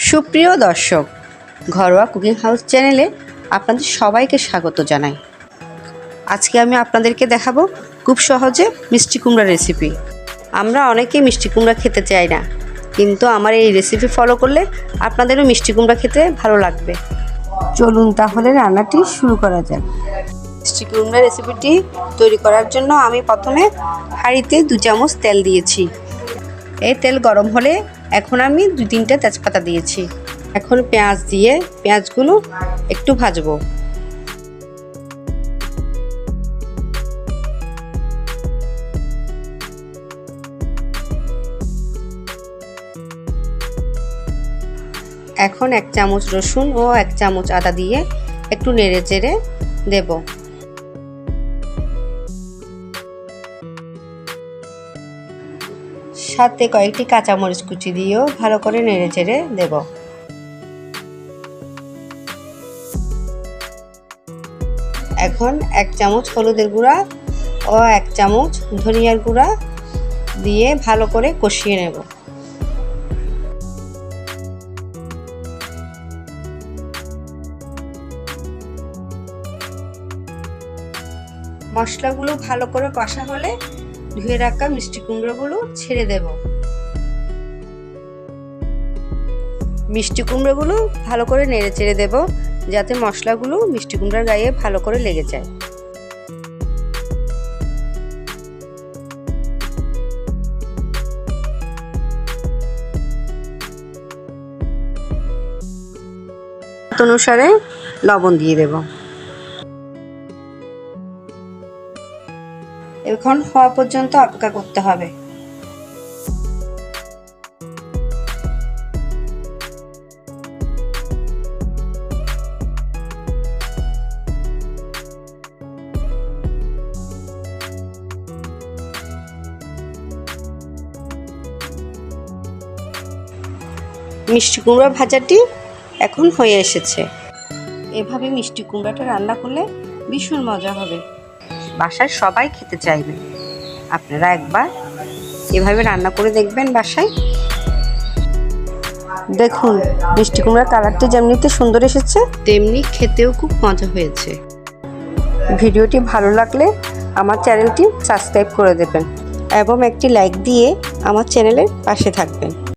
সুপ্রিয় দর্শক, ঘরোয়া কুকিং হাউস চ্যানেলে আপনাদের সবাইকে স্বাগত জানাই। আজকে আমি আপনাদেরকে দেখাবো খুব সহজে মিষ্টি কুমড়া রেসিপি। আমরা অনেকেই মিষ্টি কুমড়া খেতে চাই না, কিন্তু আমার এই রেসিপি ফলো করলে আপনাদেরও মিষ্টি কুমড়া খেতে ভালো লাগবে। চলুন তাহলে রান্নাটি শুরু করা যাক। মিষ্টি কুমড়া রেসিপিটি তৈরি করার জন্য আমি প্রথমে হাঁড়িতে 2 চামচ তেল দিয়েছি। এই তেল গরম হলে এখন আমি 2-3টা তেজপাতা দিয়েছি। এখন পেঁয়াজ দিয়ে পেঁয়াজগুলো একটু ভাজবো। এখন 1 চামচ রসুন ও 1 চামচ আদা দিয়ে একটু নেড়ে চেড়ে দেব। সাথে কয়েকটি কাঁচামরিচ কুচি দিয়েও ভালো করে নেড়ে চেড়ে দেব। এখন 1 চামচ হলুদের গুঁড়া ও 1 চামচ ধনিয়ার গুঁড়া দিয়ে ভালো করে কষিয়ে নেব। মশলাগুলো ভালো করে কষা হলে ধুয়ে রাখা মিষ্টি কুমড়োগুলো ছেড়ে দেব। মিষ্টি কুমড়োগুলো ভালো করে নেড়ে চেড়ে দেব, যাতে মশলাগুলো মিষ্টি কুমড়ার গায়ে ভালো করে লেগে যায়। অনুসারে লবণ দিয়ে দেব। এখন হওয়া পর্যন্ত অপেক্ষা করতে হবে। মিষ্টি কুমড়া ভাজাটি এখন হয়ে এসেছে। এভাবে মিষ্টি কুমড়াটা রান্না করলে ভীষণ মজা হবে, বাসায় সবাই খেতে চাইবে। আপনারা একবার এভাবে রান্না করে দেখবেন বাসায়। দেখুন মিষ্টি কুমড়ার কালারটি যেমনিতে সুন্দর এসেছে, তেমনি খেতেও খুব মজা হয়েছে। ভিডিওটি ভালো লাগলে আমার চ্যানেলটি সাবস্ক্রাইব করে দেবেন এবং একটি লাইক দিয়ে আমার চ্যানেলের পাশে থাকবেন।